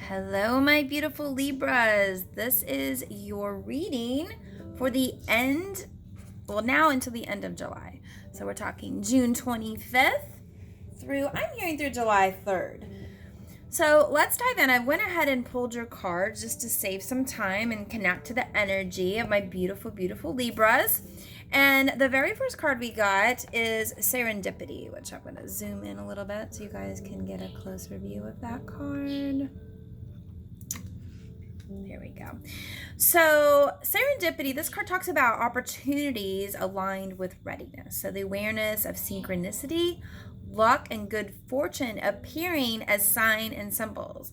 Hello, my beautiful Libras. This is your reading for the end, now until the end of July. So we're talking June 25th I'm hearing through July 3rd. So let's dive in. I went ahead and pulled your cards just to save some time and connect to the energy of my beautiful, beautiful Libras. And the very first card we got is Serendipity, which I'm going to zoom in a little bit so you guys can get a closer view of that card. There we go. So serendipity, this card talks about opportunities aligned with readiness. So the awareness of synchronicity, luck, and good fortune appearing as sign and symbols,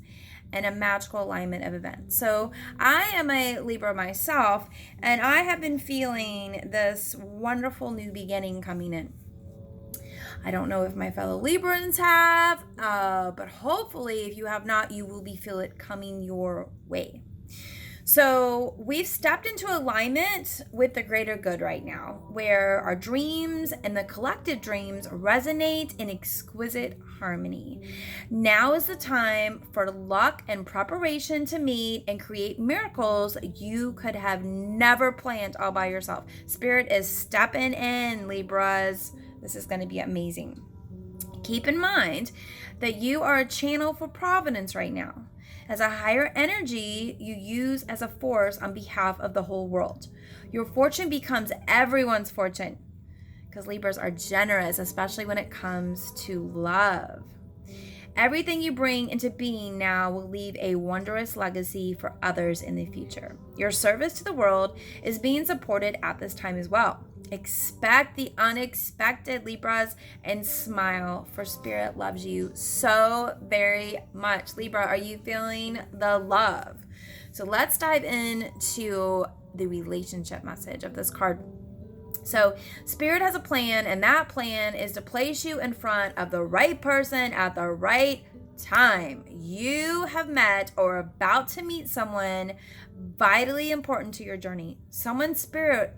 and a magical alignment of events. So I am a Libra myself, and I have been feeling this wonderful new beginning coming in. I don't know if my fellow Librans have, but hopefully if you have not, you will feel it coming your way. So we've stepped into alignment with the greater good right now, where our dreams and the collective dreams resonate in exquisite harmony. Now is the time for luck and preparation to meet and create miracles you could have never planned all by yourself. Spirit is stepping in, Libras. This is going to be amazing. Keep in mind that you are a channel for providence right now, as a higher energy you use as a force on behalf of the whole world. Your fortune becomes everyone's fortune, because Libras are generous, especially when it comes to love. Everything you bring into being now will leave a wondrous legacy for others in the future. Your service to the world is being supported at this time as well. Expect the unexpected, Libras, and smile, for Spirit loves you so very much. Libra, are you feeling the love? So let's dive into the relationship message of this card. So Spirit has a plan, and that plan is to place you in front of the right person at the right time. You have met or are about to meet someone vitally important to your journey. Someone Spirit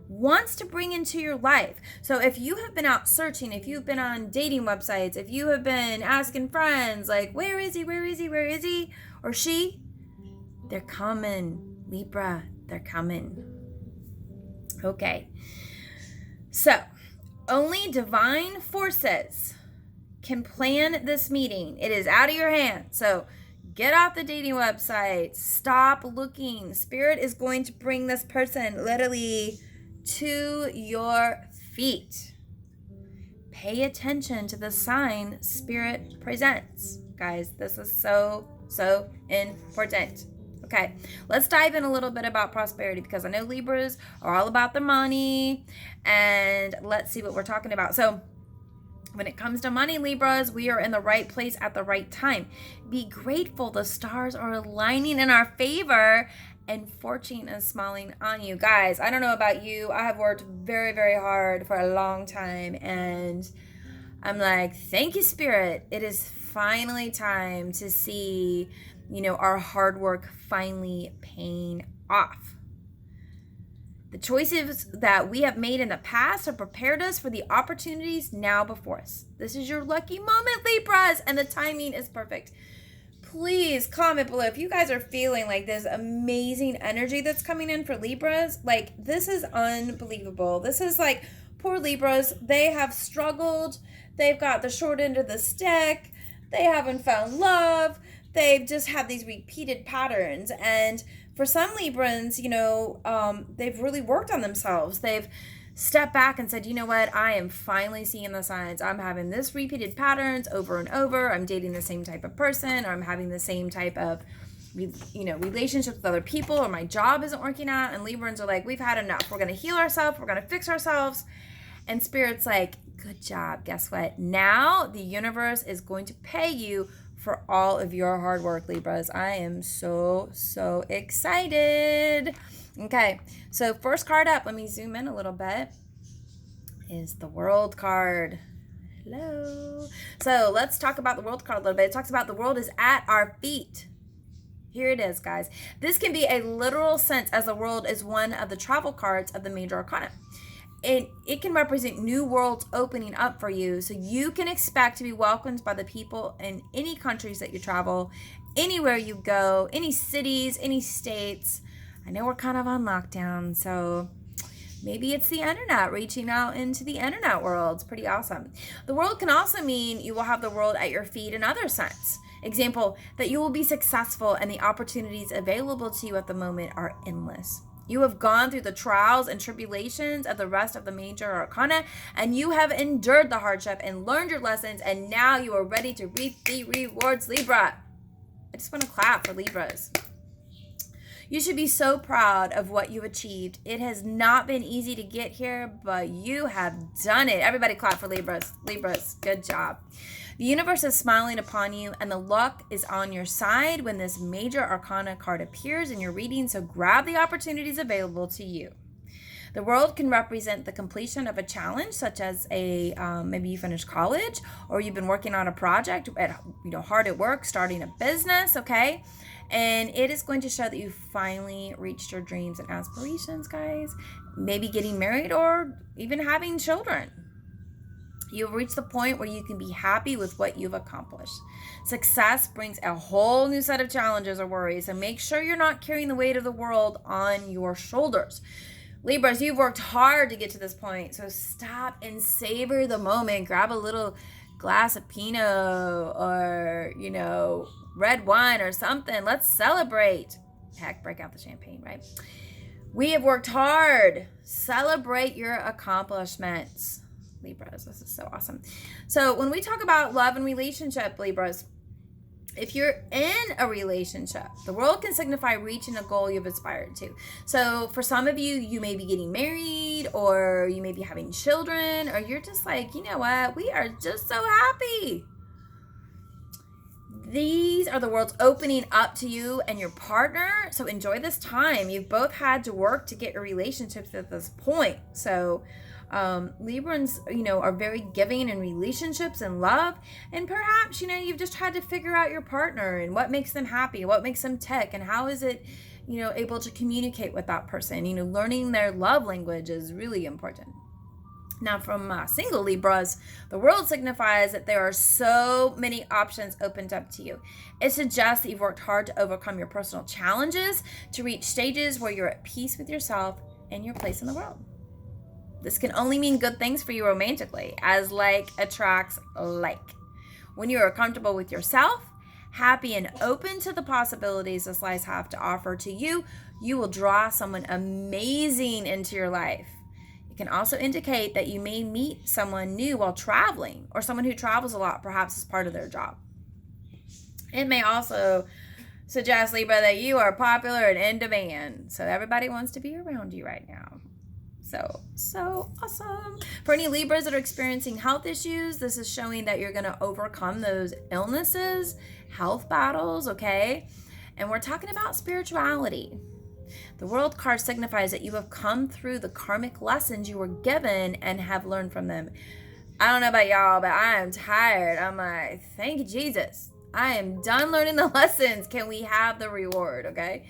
wants to bring into your life. So if you have been out searching, if you've been on dating websites, if you have been asking friends, like, where is he, where is he, where is he, or she, they're coming, Libra, they're coming. Okay. So only divine forces can plan this meeting. It is out of your hands. So get off the dating website. Stop looking. Spirit is going to bring this person literally to your feet. Pay attention to the sign Spirit presents. Guys, this is so important. Okay, let's dive in a little bit about prosperity, because I know Libras are all about the money, and let's see what we're talking about. So when it comes to money, Libras, we are in the right place at the right time. Be grateful. The stars are aligning in our favor, and fortune is smiling on you. Guys, I don't know about you. I have worked very, very hard for a long time, and I'm like, thank you, Spirit. It is finally time to see, our hard work finally paying off. The choices that we have made in the past have prepared us for the opportunities now before us. This is your lucky moment, Libras, and the timing is perfect. Please comment below if you guys are feeling like this amazing energy that's coming in for Libras. Like, this is unbelievable. This is like, poor Libras, they have struggled. They've got the short end of the stick. They haven't found love. They've just had these repeated patterns. And for some Librans, they've really worked on themselves. They've stepped back and said, you know what, I am finally seeing the signs. I'm having this repeated patterns over and over. I'm dating the same type of person, or I'm having the same type of, relationships with other people, or my job isn't working out. And Librans are like, we've had enough. We're going to heal ourselves. We're going to fix ourselves. And Spirit's like, good job. Guess what? Now the universe is going to pay you for all of your hard work, Libras. I am so excited. Okay, so first card up, let me zoom in a little bit, is the World card. Hello. So let's talk about the World card a little bit. It talks about the world is at our feet. Here it is, guys. This can be a literal sense, as the world is one of the travel cards of the major arcana. It can represent new worlds opening up for you, so you can expect to be welcomed by the people in any countries that you travel anywhere you go, any cities, any states. I know we're kind of on lockdown, so maybe it's the internet, reaching out into the internet world. It's pretty awesome. The world can also mean you will have the world at your feet in other sense. Example, that you will be successful and the opportunities available to you at the moment are endless. You have gone through the trials and tribulations of the rest of the major arcana, and you have endured the hardship and learned your lessons, and now you are ready to reap the rewards, Libra. I just want to clap for Libras. You should be so proud of what you achieved. It has not been easy to get here, but you have done it. Everybody clap for Libras. Libras, good job. The universe is smiling upon you, and the luck is on your side when this major arcana card appears in your reading, so grab the opportunities available to you. The world can represent the completion of a challenge, such as maybe you finished college, or you've been working on a project, hard at work, starting a business, okay? And it is going to show that you finally reached your dreams and aspirations, guys. Maybe getting married or even having children. You've reached the point where you can be happy with what you've accomplished. Success brings a whole new set of challenges or worries, and make sure you're not carrying the weight of the world on your shoulders. Libras, you've worked hard to get to this point, so stop and savor the moment. Grab a little glass of Pinot or, red wine or something. Let's celebrate. Heck, break out the champagne, right? We have worked hard. Celebrate your accomplishments. Libras, this is so awesome. So when we talk about love and relationship, Libras, if you're in a relationship, the world can signify reaching a goal you've aspired to. So for some of you, you may be getting married, or you may be having children, or you're just like, you know what, we are just so happy. These are the world's opening up to you and your partner. So enjoy this time. You've both had to work to get your relationships at this point. So Librans, are very giving in relationships and love. And perhaps, you've just had to figure out your partner and what makes them happy, what makes them tick, and how is it, able to communicate with that person. Learning their love language is really important. Now, from single Libras, the world signifies that there are so many options opened up to you. It suggests that you've worked hard to overcome your personal challenges to reach stages where you're at peace with yourself and your place in the world. This can only mean good things for you romantically, as like attracts like. When you are comfortable with yourself, happy and open to the possibilities this life has to offer to you, you will draw someone amazing into your life. It can also indicate that you may meet someone new while traveling, or someone who travels a lot, perhaps as part of their job. It may also suggest, Libra, that you are popular and in demand, so everybody wants to be around you right now. So awesome. For any Libras that are experiencing health issues, this is showing that you're going to overcome those illnesses, health battles, okay? And we're talking about spirituality. The world card signifies that you have come through the karmic lessons you were given and have learned from them. I don't know about y'all, but I am tired. I'm like, thank you, Jesus. I am done learning the lessons. Can we have the reward, okay?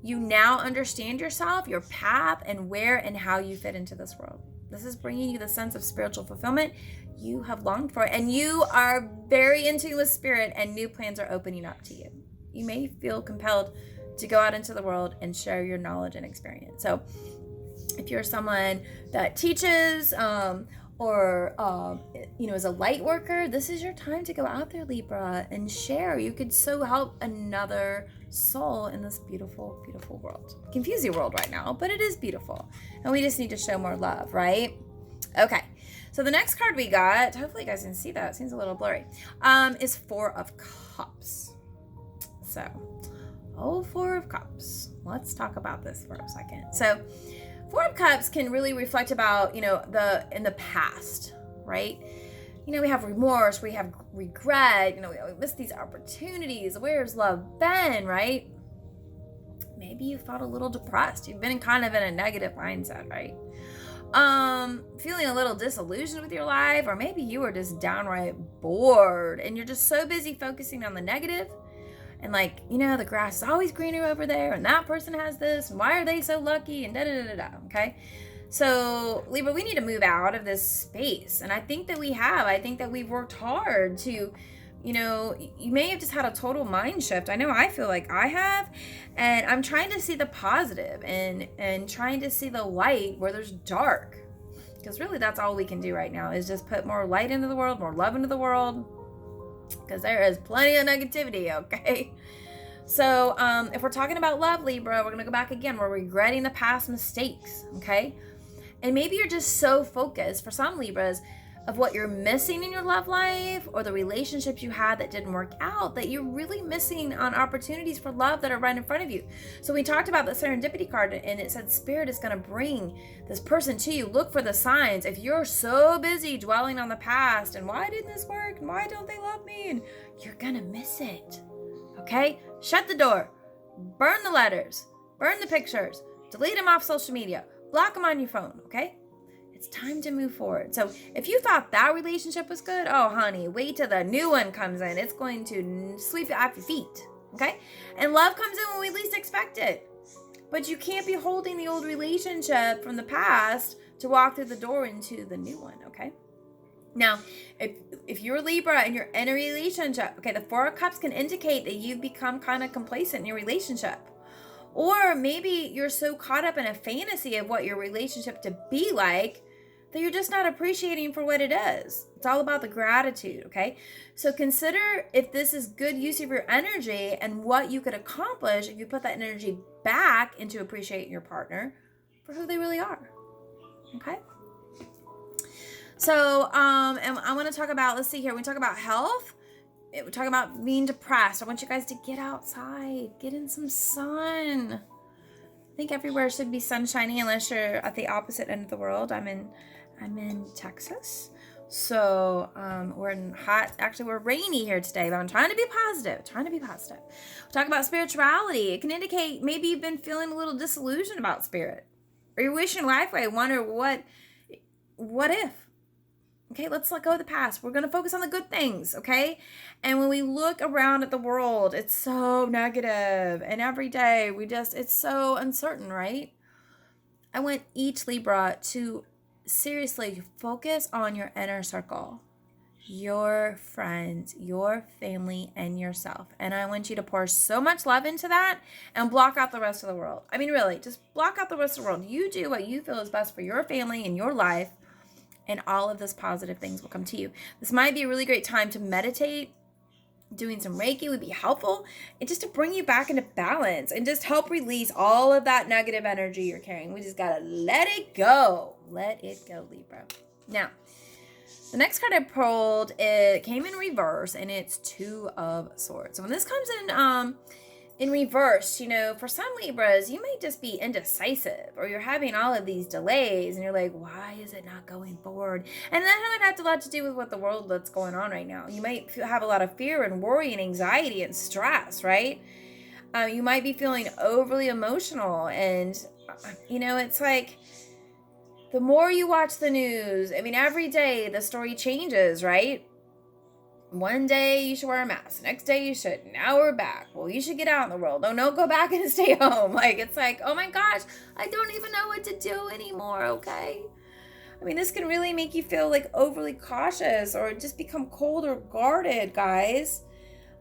You now understand yourself, your path, and where and how you fit into this world. This is bringing you the sense of spiritual fulfillment you have longed for, and you are very in tune with spirit, and new plans are opening up to you. You may feel compelled to go out into the world and share your knowledge and experience. So if you're someone that teaches or is a light worker, this is your time to go out there, Libra, and share. You could so help another soul in this beautiful, beautiful world. Confusing world right now, but it is beautiful. And we just need to show more love, right? Okay. So the next card we got, hopefully you guys can see that. It seems a little blurry, is Four of Cups. So, Four of Cups. Let's talk about this for a second. So, Four of Cups can really reflect about, in the past, right? We have remorse, we have regret, we miss these opportunities. Where's love been, right? Maybe you felt a little depressed. You've been kind of in a negative mindset, right? Feeling a little disillusioned with your life, or maybe you were just downright bored and you're just so busy focusing on the negative. And the grass is always greener over there, and that person has this, and why are they so lucky, and da-da-da-da-da, okay? So, Libra, we need to move out of this space, and I think that we have. I think that we've worked hard to You may have just had a total mind shift. I know I feel like I have, and I'm trying to see the positive and trying to see the light where there's dark, because really that's all we can do right now is just put more light into the world, more love into the world, because there is plenty of negativity. Okay, so if we're talking about love, Libra, we're gonna go back again. We're regretting the past mistakes. Okay, and maybe you're just so focused, for some Libras, of what you're missing in your love life or the relationships you had that didn't work out, that you're really missing on opportunities for love that are right in front of you. So we talked about the serendipity card, and it said Spirit is going to bring this person to you. Look for the signs. If you're so busy dwelling on the past and why didn't this work and why don't they love me, and you're going to miss it. Okay? Shut the door. Burn the letters. Burn the pictures. Delete them off social media. Block them on your phone. Okay? It's time to move forward. So if you thought that relationship was good, oh, honey, wait till the new one comes in. It's going to sweep you off your feet, okay? And love comes in when we least expect it. But you can't be holding the old relationship from the past to walk through the door into the new one, okay? Now, if you're a Libra and you're in a relationship, okay, the Four of Cups can indicate that you've become kind of complacent in your relationship. Or maybe you're so caught up in a fantasy of what your relationship to be like that you're just not appreciating for what it is. It's all about the gratitude, okay? So consider if this is good use of your energy and what you could accomplish if you put that energy back into appreciating your partner for who they really are, okay? So, and I want to talk about, let's see here, we talk about health. We're talking about being depressed. I want you guys to get outside, get in some sun. I think everywhere should be sunshiny unless you're at the opposite end of the world. I'm in Texas, so we're in hot. Actually, we're rainy here today, but I'm trying to be positive. We'll talk about spirituality. It can indicate maybe you've been feeling a little disillusioned about spirit, or you're wishing life away. Wonder what if. Okay, let's let go of the past. We're going to focus on the good things, okay? And when we look around at the world, it's so negative. And every day, it's so uncertain, right? I want each Libra to seriously focus on your inner circle, your friends, your family, and yourself. And I want you to pour so much love into that and block out the rest of the world. I mean, really, just block out the rest of the world. You do what you feel is best for your family and your life, and all of those positive things will come to you. This might be a really great time to meditate. Doing some Reiki would be helpful, and just to bring you back into balance and just help release all of that negative energy you're carrying. We just gotta let it go. Let it go, Libra. Now, the next card I pulled, it came in reverse, and it's Two of Swords. So when this comes in reverse, for some Libras, you may just be indecisive, or you're having all of these delays and you're like, why is it not going forward? And that might have a lot to do with what the world that's going on right now. You might have a lot of fear and worry and anxiety and stress, right? You might be feeling overly emotional, and it's like the more you watch the news, I mean, every day the story changes, right? One day you should wear a mask. Next day you should. Now we're back. Well, you should get out in the world. Oh, no, go back and stay home. It's like, oh my gosh, I don't even know what to do anymore, okay? I mean, this can really make you feel like overly cautious or just become cold or guarded, guys.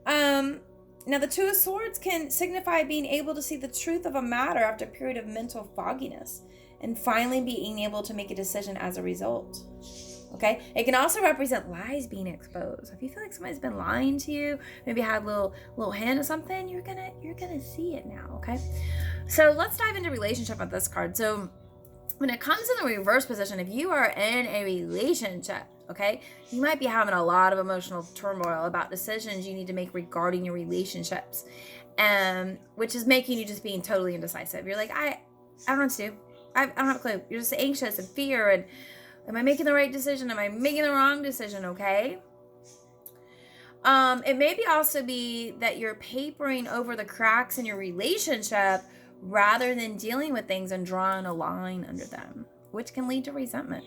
Now, the Two of Swords can signify being able to see the truth of a matter after a period of mental fogginess and finally being able to make a decision as a result. Okay, it can also represent lies being exposed. If you feel like somebody's been lying to you, maybe had a little hint of something, you're gonna see it now. Okay, so let's dive into relationship with this card. So when it comes in the reverse position, if you are in a relationship, okay, you might be having a lot of emotional turmoil about decisions you need to make regarding your relationships, which is making you just being totally indecisive. You're like, I don't know what to do. I don't have a clue. You're just anxious and fear and am I making the right decision? Am I making the wrong decision? Okay. It may also be that you're papering over the cracks in your relationship rather than dealing with things and drawing a line under them, which can lead to resentment.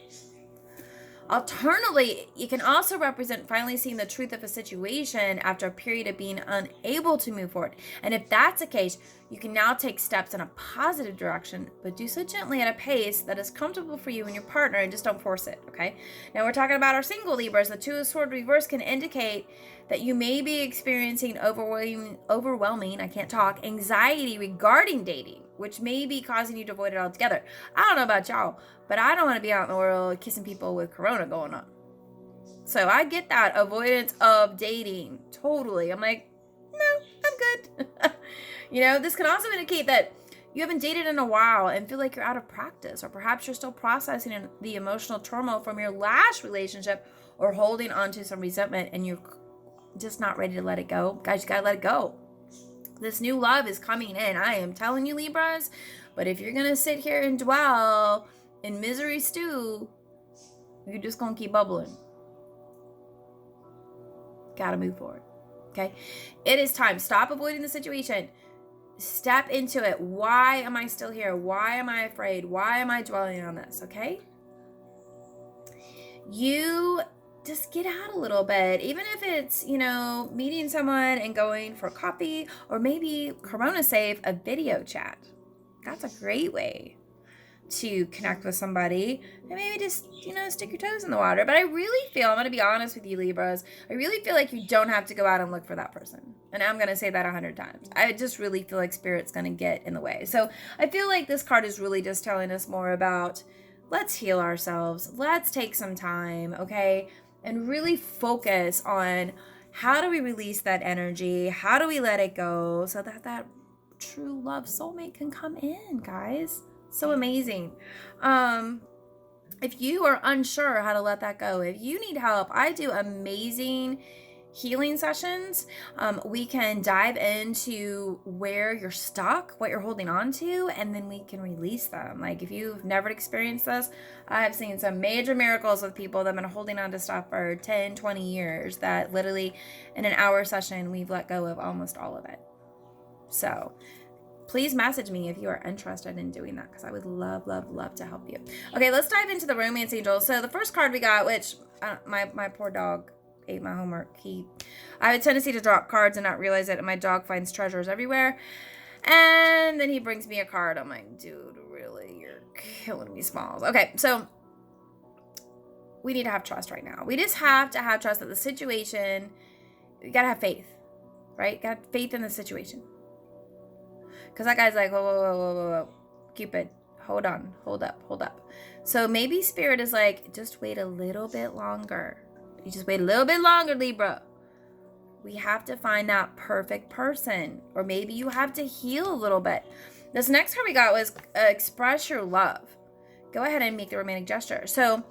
Alternatively, it can also represent finally seeing the truth of a situation after a period of being unable to move forward. And if that's the case, you can now take steps in a positive direction, but do so gently at a pace that is comfortable for you and your partner, and just don't force it, okay? Now we're talking about our single Libras. The Two of Swords reverse can indicate that you may be experiencing overwhelming, anxiety regarding dating, which may be causing you to avoid it altogether. I don't know about y'all, but I don't want to be out in the world kissing people with corona going on. So I get that avoidance of dating. Totally. I'm like, no, I'm good. This can also indicate that you haven't dated in a while and feel like you're out of practice, or perhaps you're still processing the emotional turmoil from your last relationship, or holding on to some resentment and you're just not ready to let it go. Guys, you gotta let it go. This new love is coming in. I am telling you, Libras. But if you're gonna sit here and dwell in misery stew, you're just gonna keep bubbling. Gotta move forward. Okay? It is time. Stop avoiding the situation. Step into it. Why am I still here? Why am I afraid? Why am I dwelling on this? Okay? You just get out a little bit, even if it's, meeting someone and going for coffee, or maybe Corona safe, a video chat. That's a great way to connect with somebody, and maybe just, stick your toes in the water. But I really feel, I'm going to be honest with you, Libras, I really feel like you don't have to go out and look for that person. And I'm going to say that 100 times. I just really feel like Spirit's going to get in the way. So I feel like this card is really just telling us more about, let's heal ourselves. Let's take some time, okay? And really focus on, how do we release that energy? How do we let it go so that that true love soulmate can come in, guys? So amazing. If you are unsure how to let that go, if you need help, I do amazing healing sessions. We can dive into where you're stuck, what you're holding on to, and then we can release them. Like, if you've never experienced this, I have seen some major miracles with people that have been holding on to stuff for 10, 20 years that literally in an hour session, we've let go of almost all of it. So please message me if you are interested in doing that, because I would love, love, love to help you. Okay, let's dive into the romance angels. So the first card we got, which my poor dog ate my homework. I have a tendency to drop cards and not realize it, and my dog finds treasures everywhere. And then he brings me a card. I'm like, dude, really? You're killing me, Smalls. Okay, so we need to have trust right now. We just have to have trust that the situation, you gotta have faith, right? You gotta have faith in the situation. Because that guy's like, whoa, Cupid, hold on, hold up. So maybe Spirit is like, just wait a little bit longer. You just wait a little bit longer, Libra. We have to find that perfect person. Or maybe you have to heal a little bit. This next card we got was express your love. Go ahead and make the romantic gesture. So,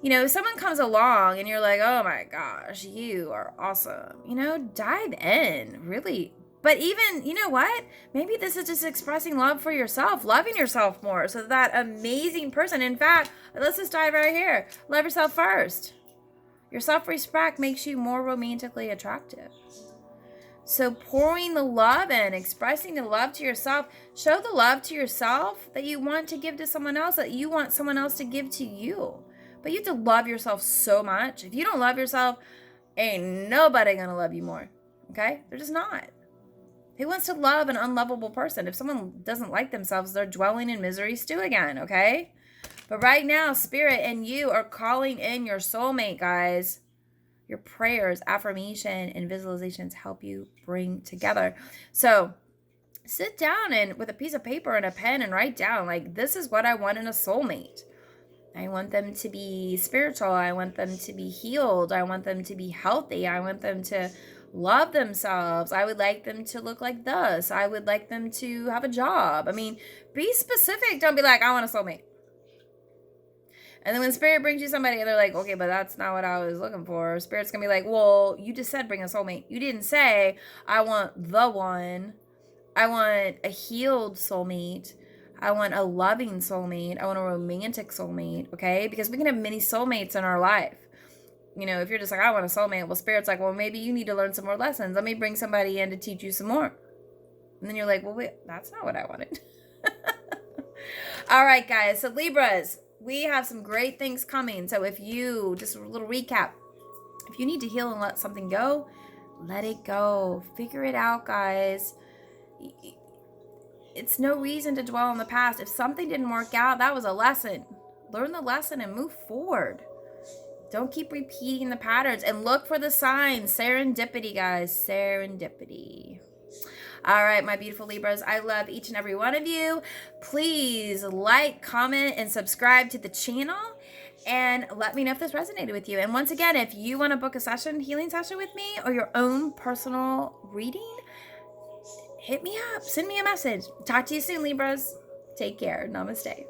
if someone comes along and you're like, oh my gosh, you are awesome. Dive in, really. But even, you know what? Maybe this is just expressing love for yourself, loving yourself more. So that amazing person, in fact, let's just dive right here. Love yourself first. Your self-respect makes you more romantically attractive. So pouring the love in, expressing the love to yourself, show the love to yourself that you want to give to someone else, that you want someone else to give to you. But you have to love yourself so much. If you don't love yourself, ain't nobody gonna love you more. Okay? They're just not. Who wants to love an unlovable person? If someone doesn't like themselves, they're dwelling in misery stew again, okay? But right now, Spirit and you are calling in your soulmate, guys. Your prayers, affirmation, and visualizations help you bring together. So sit down and with a piece of paper and a pen and write down, like, this is what I want in a soulmate. I want them to be spiritual. I want them to be healed. I want them to be healthy. I want them to love themselves. I would like them to look like this. I would like them to have a job. I mean, be specific. Don't be like, I want a soulmate. And then when Spirit brings you somebody and they're like, okay, but that's not what I was looking for. Spirit's going to be like, well, you just said bring a soulmate. You didn't say, I want the one. I want a healed soulmate. I want a loving soulmate. I want a romantic soulmate, okay? Because we can have many soulmates in our life. If you're just like, I want a soulmate, well, Spirit's like, well, maybe you need to learn some more lessons. Let me bring somebody in to teach you some more. And then you're like, well, wait, that's not what I wanted. All right, guys. So Libras, we have some great things coming. So if you, just a little recap, if you need to heal and let something go, let it go. Figure it out, guys. It's no reason to dwell on the past. If something didn't work out, that was a lesson. Learn the lesson and move forward. Don't keep repeating the patterns, and look for the signs. Serendipity, guys. Serendipity. All right, my beautiful Libras, I love each and every one of you. Please like, comment, and subscribe to the channel, and let me know if this resonated with you. And once again, if you want to book a session, healing session with me, or your own personal reading, hit me up. Send me a message. Talk to you soon, Libras. Take care. Namaste.